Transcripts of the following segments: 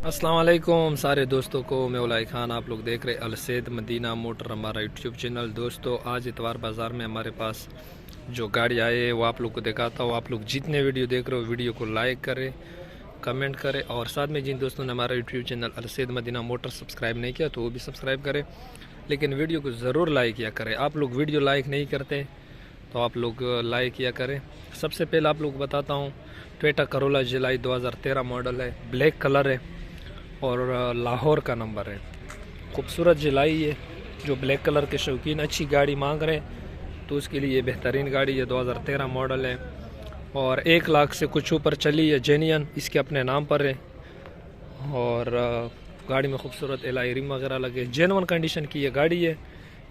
अस्सलाम वालेकुम सारे दोस्तों को, मैं उलाई खान। आप लोग देख रहे अलसैद मदीना मोटर, हमारा यूट्यूब चैनल। दोस्तों, आज इतवार बाज़ार में हमारे पास जो गाड़ी आई है वो आप लोग को दिखाता हूँ। आप लोग जितने वीडियो देख रहे हो वीडियो को लाइक करें, कमेंट करें, और साथ में जिन दोस्तों ने हमारा YouTube channel Alsaid Madina motor subscribe नहीं किया तो वो भी सब्सक्राइब करें, लेकिन वीडियो को ज़रूर लाइक किया करें। आप लोग वीडियो लाइक नहीं करते तो आप लोग लाइक किया करें। सबसे पहले आप लोग बताता हूँ, टोयोटा करोला जुलाई 2013 मॉडल है, ब्लैक कलर है और लाहौर का नंबर है। खूबसूरत जुलाई है। जो ब्लैक कलर के शौकीन अच्छी गाड़ी मांग रहे हैं तो उसके लिए ये बेहतरीन गाड़ी है। 2013 मॉडल है और 1 लाख से कुछ ऊपर चली है। जेन्युइन इसके अपने नाम पर है और गाड़ी में खूबसूरत एलआई रिम वगैरह लगे, जेन्युइन कंडीशन की ये गाड़ी है।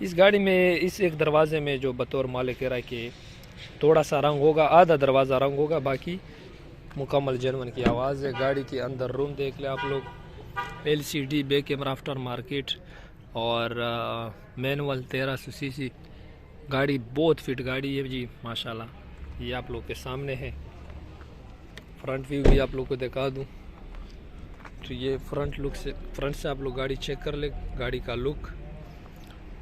इस गाड़ी में इस एक दरवाजे में जो बतौर मालिक कह रहा है कि थोड़ा सा रंग होगा, आधा दरवाज़ा रंग होगा, बाकी मुकम्मल जेन्युइन की आवाज़ है। गाड़ी के अंदर रूम देख ले आप लोग, LCD back camera after market और मैनुअल 1300 सीसी गाड़ी, बहुत फिट गाड़ी है जी माशाल्लाह। ये आप लोग के सामने है। फ्रंट व्यू भी आप लोग को दिखा दूं तो ये फ्रंट से आप लोग गाड़ी चेक कर ले, गाड़ी का लुक,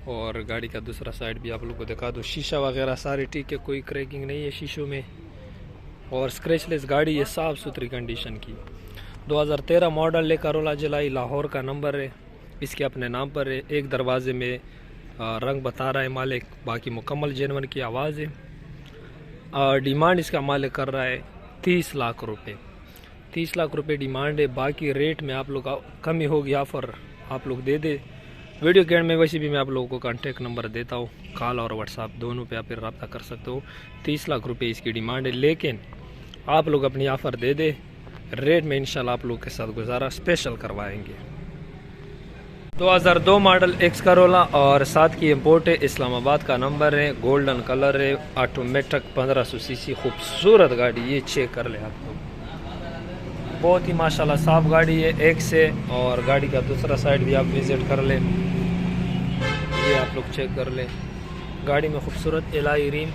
और गाड़ी का दूसरा साइड भी आप लोग को दिखा दूं। शीशा वगैरह सारे ठीक है, कोई क्रैकिंग नहीं है शीशों में और स्क्रैचलेस गाड़ी है, साफ़ सुथरी कंडीशन की। 2013 मॉडल है, करोला जुलाई, लाहौर का नंबर है, इसके अपने नाम पर है। एक दरवाजे में रंग बता रहा है मालिक, बाकी मुकम्मल जेन्युइन की आवाज़ है। डिमांड इसका मालिक कर रहा है 30 लाख रुपए। 30 लाख रुपए डिमांड है। बाकी रेट में आप लोग कमी होगी, ऑफ़र आप लोग दे दे। वीडियो के एंड में वैसे भी मैं आप लोगों को कॉन्टैक्ट नंबर देता हूँ, कॉल और व्हाट्सएप दोनों पे आप फिर रब्ता कर सकते हो। 30 लाख रुपए इसकी डिमांड है, लेकिन आप लोग अपनी ऑफ़र दे दे, रेट में इंशाल्लाह आप लोग के साथ गुजारा स्पेशल करवाएंगे। 2002 मॉडल एक्स करोला और साथ की इंपोर्ट है, इस्लामाबाद का नंबर है, गोल्डन कलर है, ऑटोमेटिक 1500 सीसी खूबसूरत गाड़ी। ये चेक कर ले आप लोग, बहुत ही माशाल्लाह साफ गाड़ी है एक से। और गाड़ी का दूसरा साइड भी आप विजिट कर ले, ये आप लोग चेक कर ले। गाड़ी में खूबसूरत एलआई रिम।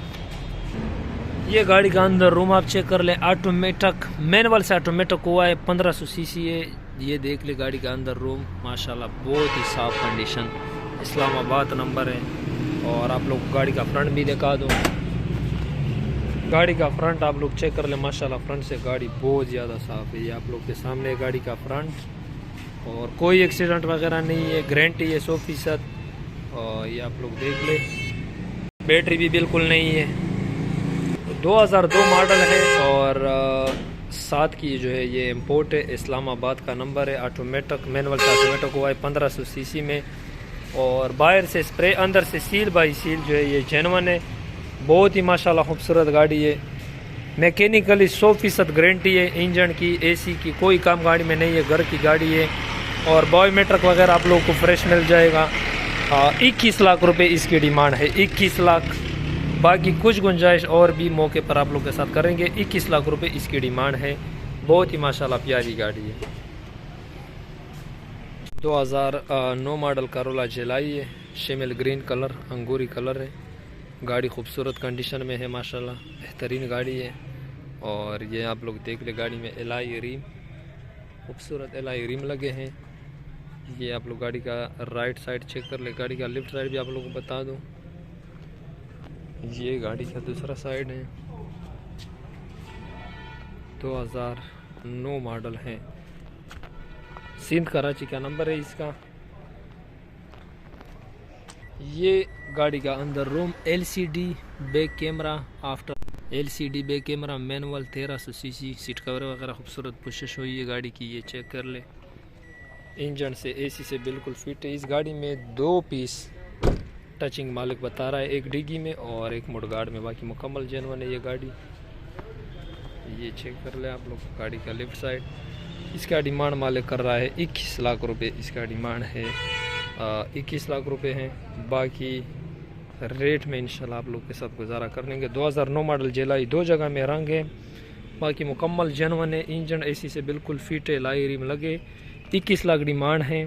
ये गाड़ी का अंदर रूम आप चेक कर ले, ऑटोमेटिक मैनुअल से ऑटोमेटिक हुआ है, 1500 सीसी है। ये देख ले गाड़ी का अंदर रूम माशाल्लाह, बहुत ही साफ कंडीशन, इस्लामाबाद नंबर है। और आप लोग गाड़ी का फ्रंट भी दिखा दो, गाड़ी का फ्रंट आप लोग चेक कर ले माशाल्लाह, फ्रंट से गाड़ी बहुत ज़्यादा साफ़ है। ये आप लोग के सामने गाड़ी का फ्रंट और कोई एक्सीडेंट वगैरह नहीं है, गारंटी है 100%। और ये आप लोग देख ले, बैटरी भी बिल्कुल नहीं है। 2002 मॉडल है और साथ की जो है ये इंपोर्ट है, इस्लामाबाद का नंबर है, ऑटोमेटिक मैनुअल से ऑटोमेटिक हुआ है 1500 सीसी में। और बाहर से स्प्रे, अंदर से सील बाई सील जो है ये जेन्युइन है। बहुत ही माशाल्लाह खूबसूरत गाड़ी है। मैकेनिकली 100% गारंटी है। इंजन की, AC की कोई काम गाड़ी में नहीं है, घर की गाड़ी है। और बायोमेट्रिक वगैरह आप लोगों को फ्रेश मिल जाएगा। 21 लाख रुपए इसकी डिमांड है, 21 लाख। बाकी कुछ गुंजाइश और भी मौके पर आप लोग के साथ करेंगे। 21 लाख रुपए इसकी डिमांड है। बहुत ही माशाल्लाह प्यारी गाड़ी है। 2009 मॉडल करोला जुलाई है, शिमल ग्रीन कलर, अंगूरी कलर है। गाड़ी खूबसूरत कंडीशन में है माशाल्लाह, बेहतरीन गाड़ी है। और ये आप लोग देख ले, गाड़ी में एलआई रिम, खूबसूरत एलआई रिम लगे हैं। ये आप लोग गाड़ी का राइट साइड चेक कर ले, गाड़ी का लेफ्ट साइड भी आप लोगों को बता दूं। ये गाड़ी का दूसरा साइड है। 2009 मॉडल है, सिंध कराची का नंबर है इसका। ये गाड़ी का अंदर room, LCD back camera after, LCD back camera, manual 1300 CC, seat cover वगैरह खूबसूरत पुशश हुई है गाड़ी की, ये चेक कर ले। इंजन से, AC से बिल्कुल फिट है। इस गाड़ी में 2 पीस टचिंग मालिक बता रहा है, एक डिग्गी में और एक मुडगार्ड में, बाकी मुकम्मल जेन्युइन है ये गाड़ी। ये चेक कर ले आप लोग, गाड़ी का लेफ्ट साइड। इसका डिमांड मालिक कर रहा है 21 लाख रुपए, इसका डिमांड है 21 लाख रुपए हैं। बाकी रेट में इंशाल्लाह आप लोग के साथ गुजारा कर लेंगे। 2009 मॉडल जुलाई, 2 जगह में रंग है, बाकी मुकम्मल जेन्युइन है। इंजन AC से बिल्कुल फिट है, लाई रिम लगे, 21 लाख डिमांड है।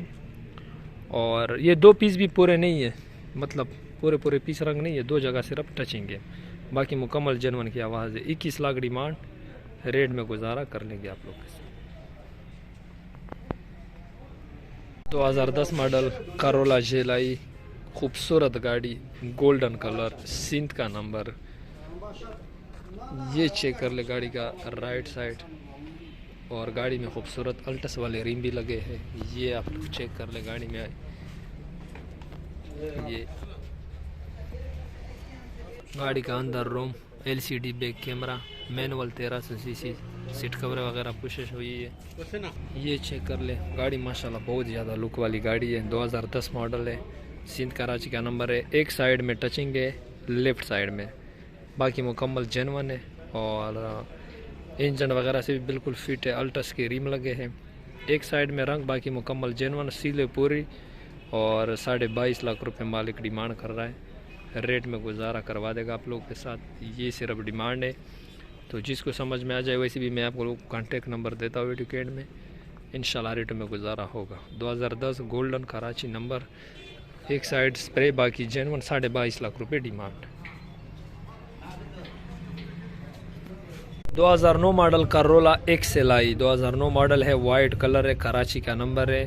और ये 2 पीस भी पूरे नहीं है, मतलब पूरे पीस रंग नहीं है, 2 जगह सिर्फ टचिंग है, बाकी मुकम्मल जेन्युइन की आवाज़ है। 21 लाख डिमांड, रेट में गुजारा कर लेंगे आप लोग के साथ। 2010 मॉडल करोला जेलाई, खूबसूरत गाड़ी, गोल्डन कलर, सिंध का नंबर। ये चेक कर ले गाड़ी का राइट साइड, और गाड़ी में खूबसूरत अल्टस वाले रिम भी लगे हैं। ये आप लोग चेक कर ले गाड़ी में। ये गाड़ी का अंदर room, LCD back camera, manual 1300 CC, seat cover वगैरह पुशेश हुई है। ये चेक कर ले गाड़ी, माशाल्लाह बहुत ज़्यादा लुक वाली गाड़ी है। 2010 मॉडल है, सिंध कराची का नंबर है। एक साइड में टचिंग है, लेफ़्ट साइड में, बाकी मुकम्मल जेनवन है। और इंजन वगैरह से भी बिल्कुल फिट है। अल्टस के रिम लगे हैं। एक साइड में रंग, बाकी मुकम्मल जेनवन, सीले पूरी। और 22.5 लाख रुपए मालिक डिमांड कर रहा है। रेट में गुजारा करवा देगा आप लोगों के साथ। ये सिर्फ डिमांड है, तो जिसको समझ में आ जाए वैसे भी मैं आपको लोग कॉन्टेक्ट नंबर देता हूँ वीडियो के एंड में। इंशाल्लाह रेट में गुजारा होगा। 2010 गोल्डन कराची नंबर, एक साइड स्प्रे, बाकी जेनवन, 22.5 लाख रुपए demand. 2009 model Corolla XLI, 2009 model है, वाइट कलर है, कराची का नंबर है,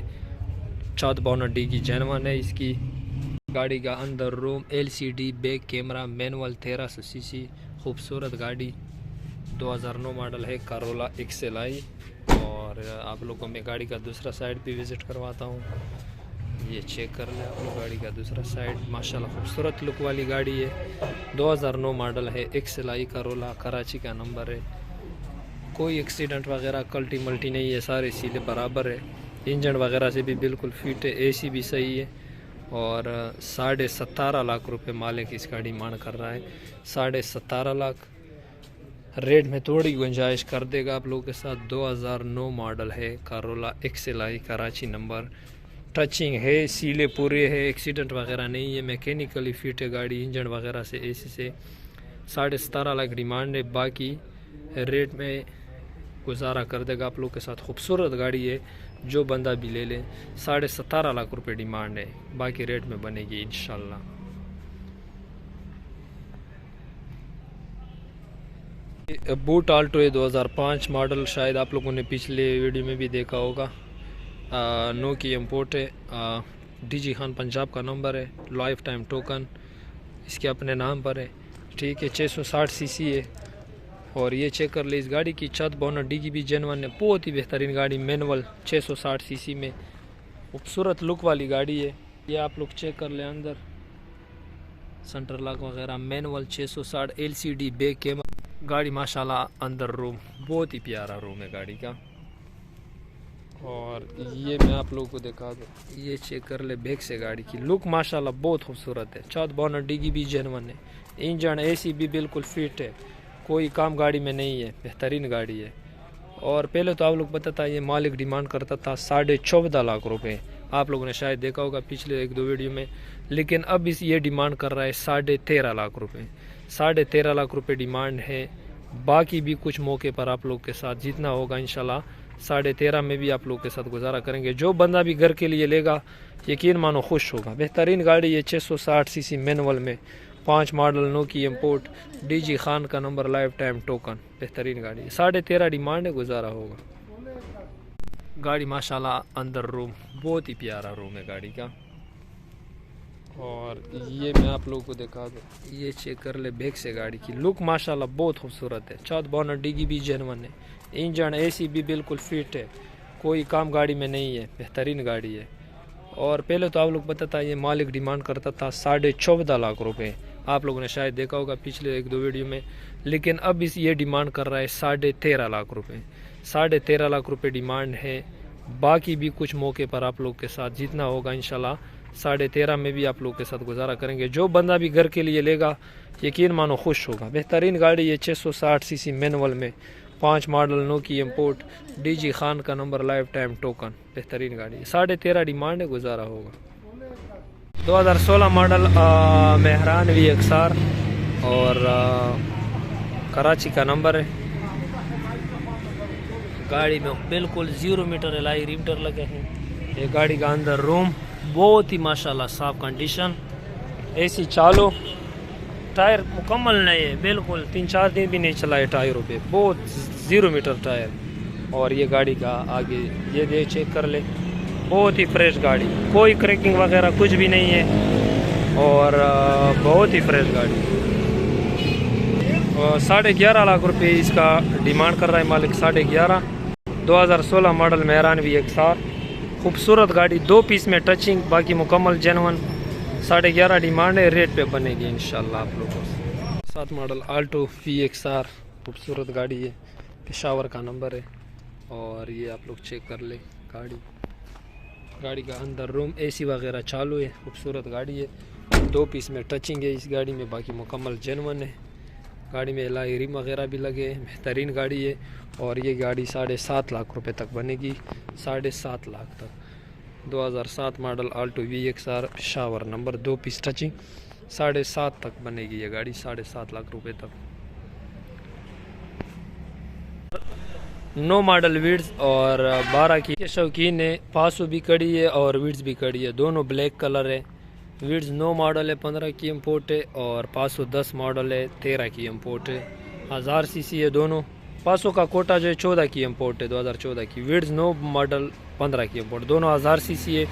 452D की जेनवन है इसकी। गाड़ी का अंदर room, LCD back camera, manual 1300 CC, खूबसूरत गाड़ी। 2009 मॉडल है करोला XLI। और आप लोगों को मैं गाड़ी का दूसरा साइड भी विज़िट करवाता हूँ। ये चेक कर ले आप लोग गाड़ी का दूसरा साइड, माशाल्लाह खूबसूरत लुक वाली गाड़ी है। 2009 मॉडल है, XLI करोला, कराची का नंबर है। कोई एक्सीडेंट वगैरह कल्टी मल्टी नहीं है, सारे सीले बराबर है। इंजन वगैरह से भी बिल्कुल फिट है, AC भी सही है। और 17.5 लाख रुपए मालिक इसका डिमांड कर रहा है। 17.5 लाख, रेट में थोड़ी गुंजाइश कर देगा आप लोगों के साथ। 2009 मॉडल है, Corolla XLI, Karachi number, touching है, सीले पूरे है, एक्सीडेंट वगैरह नहीं है, मैकेनिकली फिट है गाड़ी, इंजन वगैरह से, AC से। 17.5 लाख डिमांड है, बाकी रेट में गुजारा कर देगा आप लोग के साथ। खूबसूरत गाड़ी है, जो बंदा भी ले लें। 17.5 लाख रुपए डिमांड है, बाकी रेट में बनेगी इंशाल्लाह। बूट आल्टो है, 2005 मॉडल, शायद आप लोगों ने पिछले वीडियो में भी देखा होगा। नो की इम्पोर्ट है, DG खान पंजाब का नंबर है, लाइफ टाइम टोकन इसके अपने नाम पर है। ठीक है, 660 सीसी है। और ये चेक कर ले इस गाड़ी की छत, बोनट, डिग्गी भी जेनवन है, बहुत ही बेहतरीन गाड़ी, मैनुअल 660 सीसी में, खूबसूरत लुक वाली गाड़ी है। ये आप लोग चेक कर ले अंदर, सेंटर लॉक वगैरह, मैनुअल 660, LCD बैक कैमरा, गाड़ी माशाल्लाह अंदर रूम बहुत ही प्यारा रूम है गाड़ी का। और ये मैं आप लोगों को दिखा दूँ, ये चेक कर ले बैक से गाड़ी की लुक, माशाल्लाह बहुत खूबसूरत है। छत, बोनट, डिग्गी भी जेनवन है, इंजन AC भी बिल्कुल फिट है, कोई काम गाड़ी में नहीं है, बेहतरीन गाड़ी है। और पहले तो आप लोग पता था ये मालिक डिमांड करता था 14.5 लाख रुपए, आप लोगों ने शायद देखा होगा पिछले 1-2 वीडियो में। लेकिन अब इस ये डिमांड कर रहा है 13.5 लाख रुपए। 13.5 लाख रुपए डिमांड है, बाकी भी कुछ मौके पर आप लोग के साथ जितना होगा इंशाल्लाह 13.5 में भी आप लोग के साथ गुजारा करेंगे। जो बंदा भी घर के लिए लेगा यकीन मानो खुश होगा। बेहतरीन गाड़ी है, 660 सीसी मैनुअल में, 5 मॉडल, नो की इम्पोर्ट, DG खान का नंबर, लाइफ टाइम टोकन, बेहतरीन गाड़ी है। 13.5 डिमांड है, गुजारा होगा। गाड़ी माशाल्लाह अंदर रूम बहुत ही प्यारा रूम है गाड़ी का। और ये मैं आप लोगों को दिखा दूँ, ये चेक कर ले बैक से गाड़ी की लुक, माशाल्लाह बहुत खूबसूरत है। छत, बोनट, डिग्गी भी जेनवन है, इंजन AC भी बिल्कुल फिट है, कोई काम गाड़ी में नहीं है, बेहतरीन गाड़ी है। और पहले तो आप लोग पता था ये मालिक डिमांड करता था 14.5 लाख रुपए, आप लोगों ने शायद देखा होगा पिछले 1-2 वीडियो में। लेकिन अब इस ये डिमांड कर रहा है 13.5 लाख रुपए। 13.5 लाख रुपए डिमांड है, बाकी भी कुछ मौके पर आप लोग के साथ जितना होगा इंशाल्लाह 13.5 में भी आप लोग के साथ गुजारा करेंगे। जो बंदा भी घर के लिए लेगा यकीन मानो खुश होगा। बेहतरीन गाड़ी है, 660 सीसी मैनुअल में, 5 मॉडल, नो की इम्पोर्ट, DG खान का नंबर, लाइफ टाइम टोकन, बेहतरीन गाड़ी है। 13.5 डिमांड है, गुजारा होगा। 2016 मॉडल मेहरान वी XR, और कराची का नंबर है। गाड़ी में बिल्कुल 0 मीटर एलाई रिमटर लगे हैं। ये गाड़ी का अंदर रूम बहुत ही माशाल्लाह साफ कंडीशन, AC चालू, टायर मुकम्मल नहीं है, बिल्कुल 3-4 दिन भी नहीं चला है टायरों पे, बहुत 0 मीटर टायर। और ये गाड़ी का आगे ये दे चेक कर ले, बहुत ही फ्रेश गाड़ी, कोई क्रैकिंग वगैरह कुछ भी नहीं है और बहुत ही फ्रेश गाड़ी। 11.5 लाख रुपए इसका डिमांड कर रहा है मालिक, 11.5। 2016 मॉडल मेहरान भी XR, खूबसूरत गाड़ी, 2 पीस में टचिंग, बाकी मुकम्मल जेनवन। 11.5 डिमांड है, रेट पे बनेगी इंशाल्लाह आप लोगों से। 7 मॉडल आल्टो VXR, खूबसूरत गाड़ी है, पेशावर का नंबर है और ये आप लोग चेक कर ले। गाड़ी का अंदर रूम AC वगैरह चालू है, खूबसूरत गाड़ी है, 2 पीस में टचिंग है इस गाड़ी में, बाकी मुकम्मल जेनवन है। गाड़ी में एलॉय रिम वगैरह भी लगे हैं, बेहतरीन गाड़ी है और ये गाड़ी 7.5 लाख रुपए तक बनेगी, 7.5 लाख तक। 2007 model Alto VXR Peshawar number, 2 piece touching, 7.5 तक बनेगी ये गाड़ी, 7.5 लाख रुपए तक। 9 मॉडल विड्स और 12 की शौकीन है, पासो भी कड़ी है और विड्स भी कड़ी है, दोनों ब्लैक कलर है। विड्स 9 मॉडल है, 15 की इम्पोर्ट है और पासो 10 मॉडल है, 13 की इम्पोर्ट है, 1000 सीसी है दोनों। पासो का कोटा जो है 14 की इम्पोर्ट है, 2014 की। विड्स 9 मॉडल, 15 की इम्पोर्ट, दोनों 1000 सीसी है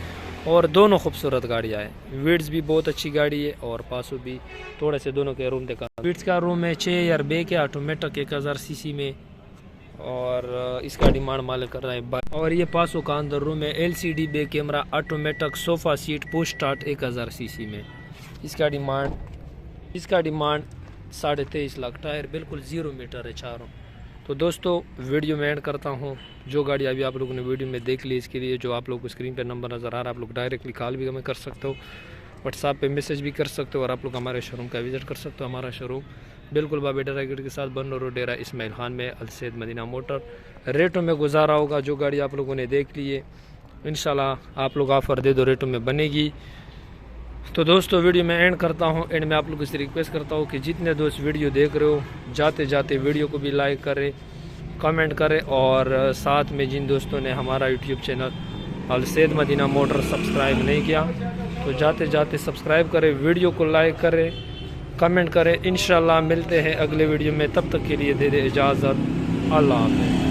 और दोनों खूबसूरत गाड़ियाँ हैं। विड्स भी बहुत अच्छी गाड़ी है और पासो भी। थोड़े से दोनों के रूम देखा, विड्स का रूम है 6 एयर बैग है, ऑटोमेटिक 1000 सीसी में और इसका डिमांड मालिक कर रहा है। और ये पासो का अंदर रूम है, LCD back camera, automatic, sofa seat, push start, 1000 CC में। इसका डिमांड 23.5 लाख। टायर बिल्कुल 0 मीटर है चारों। तो दोस्तों वीडियो में एंड करता हूँ। जो गाड़ी अभी आप लोगों ने वीडियो में देख ली, इसके लिए जो आप लोग को स्क्रीन पर नंबर नज़र आ रहा है, आप लोग डायरेक्टली कॉल भी हमें कर सकते हो, व्हाट्सएप पे मैसेज भी कर सकते हो और आप लोग हमारे शोरूम का विज़िट कर सकते हो। हमारा शोरूम बिल्कुल बाबे डरा गेट के साथ बनो रोड, डेरा इस्माइल खान में, अलसैद मदीना मोटर। रेटों में गुजारा होगा, जो गाड़ी आप लोगों ने देख ली है इंशाल्लाह आप लोग ऑफ़र दे दो, रेटों में बनेगी। तो दोस्तों वीडियो में एंड करता हूँ। एंड में आप लोगों से रिक्वेस्ट करता हूँ कि जितने दोस्त वीडियो देख रहे हो, जाते जाते वीडियो को भी लाइक करें, कमेंट करें और साथ में जिन दोस्तों ने हमारा YouTube channel Alsaid Madina motor subscribe नहीं किया तो जाते जाते सब्सक्राइब करें, वीडियो को लाइक करें, कमेंट करें। इंशाल्लाह मिलते हैं अगले वीडियो में, तब तक के लिए दे इजाज़त। अल्लाह हाफ़िज़।